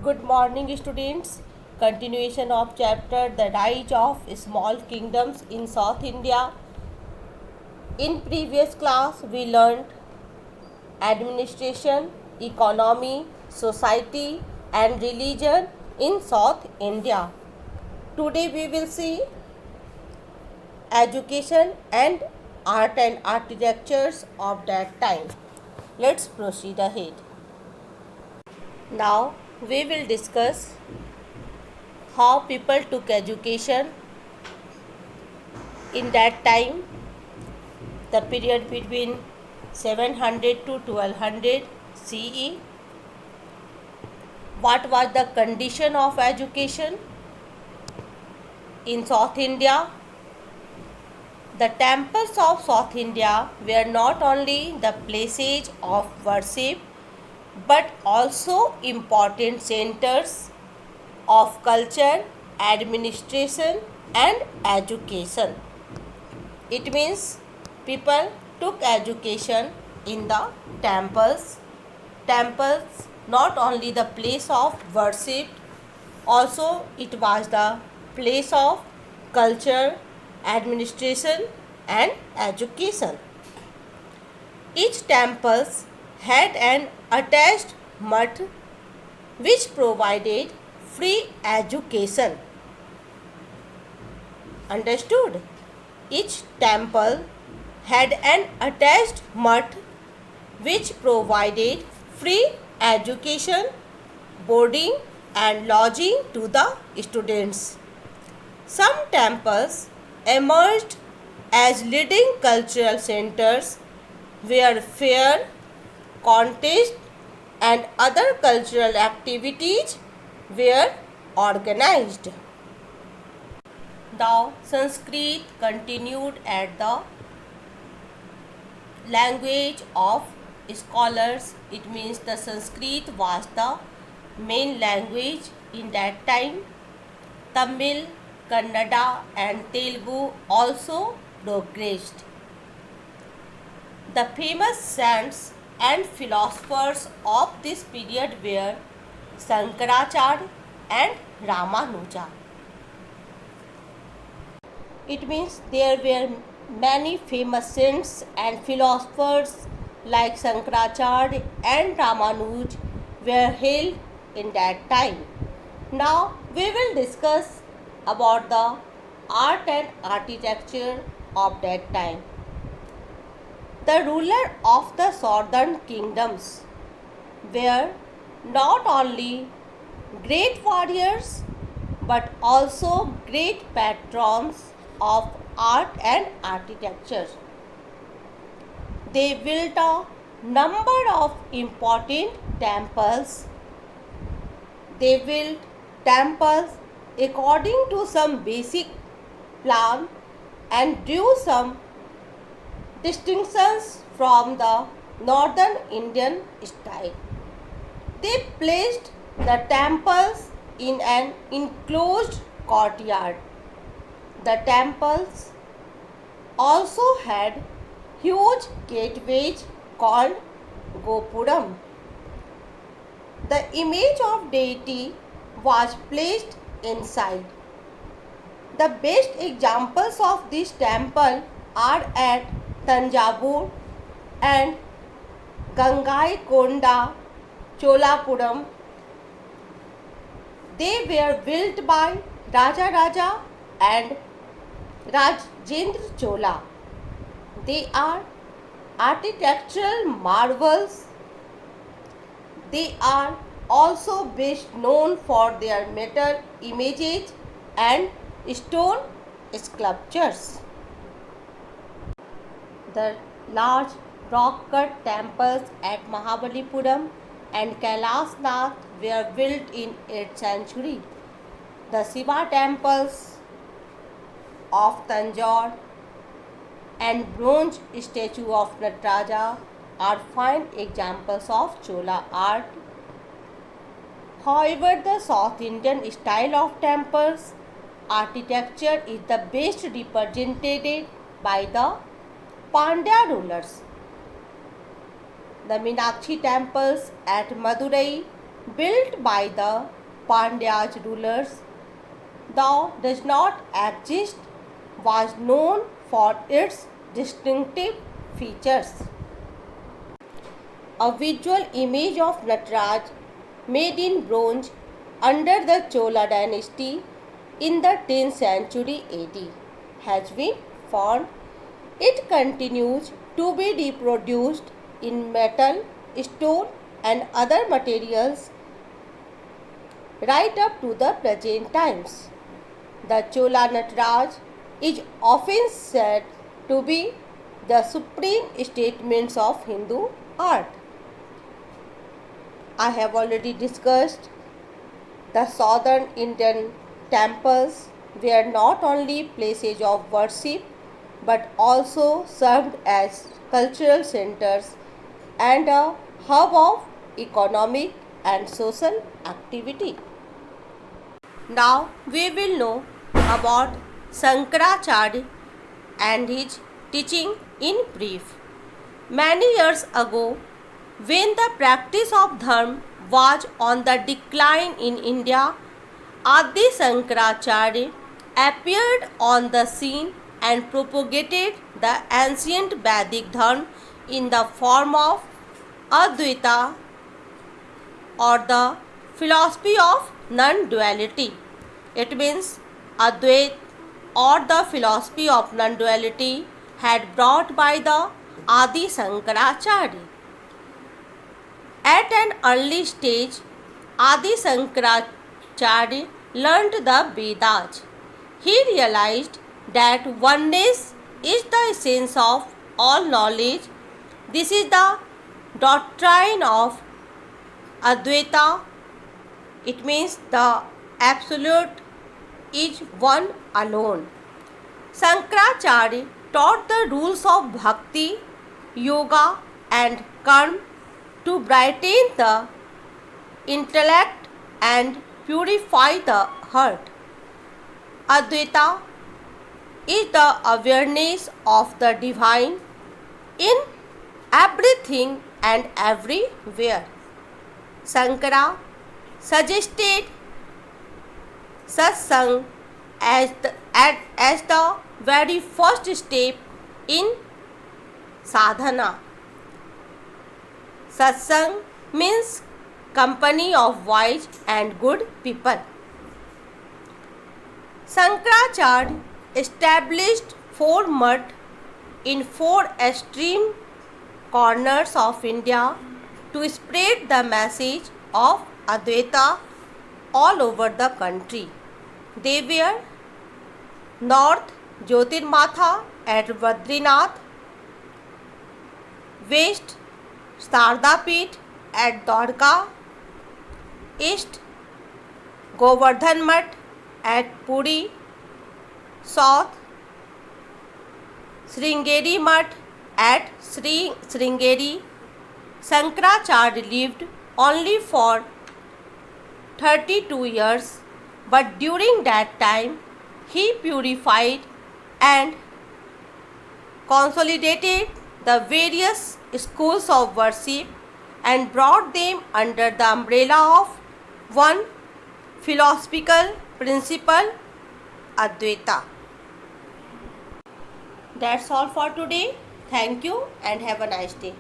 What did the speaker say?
Good morning, students. Continuation of chapter The Rise of Small Kingdoms in South India. In previous class, we learned administration, economy, society, and religion in South India. Today, we will see education and art and architectures of that time. Let's proceed ahead. Now, we will discuss how people took education in that time, the period between 700 to 1200 CE. What was the condition of education in South India? The temples of South India were not only the places of worship but also important centers of culture, administration, and education. It means people took education in the temples. Temples not only the place of worship, also it was the place of culture, administration, and education. Each temple had an attached mutt which provided free education. Understood? Each temple had an attached mutt which provided free education, boarding, and lodging to the students. Some temples emerged as leading cultural centers where fair, contests, and other cultural activities were organized. Now, Sanskrit continued as the language of scholars. It means the Sanskrit was the main language in that time. Tamil, Kannada, and Telugu also progressed. The famous saints and philosophers of this period were Shankaracharya and Ramanuja. It means there were many famous saints and philosophers like Shankaracharya and Ramanuj were hailed in that time. Now we will discuss about the art and architecture of that time. The ruler of the southern kingdoms were not only great warriors but also great patrons of art and architecture. They built a number of important temples. They built temples according to some basic plan and drew some distinctions from the northern Indian style. They placed the temples in an enclosed courtyard. The temples also had huge gateways called Gopuram. The image of deity was placed inside. The best examples of this temple are at Tanjavur and Gangaikonda, Cholapuram. They were built by Raja and Rajendra Chola. They are architectural marvels. They are also best known for their metal images and stone sculptures. The large rock-cut temples at Mahabalipuram and Kailasnath were built in 8th century. The Shiva temples of Tanjore and bronze statue of Nataraja are fine examples of Chola art. However, the South Indian style of temples architecture is the best represented by the Pandya rulers. The Meenakshi temples at Madurai built by the Pandyas rulers, though does not exist, was known for its distinctive features. A visual image of Nataraj made in bronze under the Chola dynasty in the 10th century AD has been found. It continues to be reproduced in metal, stone and other materials right up to the present times. The Chola Nataraj is often said to be the supreme statements of Hindu art. I have already discussed the southern Indian temples were not only places of worship but also served as cultural centers and a hub of economic and social activity. Now we will know about Shankaracharya and his teaching in brief. Many years ago, when the practice of dharma was on the decline in India, Adi Shankaracharya appeared on the scene and propagated the ancient Vedic dharma in the form of Advaita or the philosophy of non-duality. It means Advait or the philosophy of non-duality had brought by the Adi Shankaracharya. At an early stage, Adi Shankaracharya learned the Vedas. He realized that oneness is the essence of all knowledge. This is the doctrine of Advaita. It means the absolute is one alone. Shankaracharya taught the rules of bhakti, yoga and karma to brighten the intellect and purify the heart. Advaita is the awareness of the divine in everything and everywhere. Shankara suggested satsang as the very first step in sadhana. Satsang means company of wise and good people. Shankaracharya established 4 maths in 4 extreme corners of India to spread the message of Advaita all over the country. They were North Jyotirmatha at Badrinath, West Sardapit at Dwarka, East Govardhan Math at Puri, South Sringeri Math at Sringeri. Shankaracharya lived only for 32 years, but during that time he purified and consolidated the various schools of worship and brought them under the umbrella of one philosophical principle, Advaita. That's all for today. Thank you and have a nice day.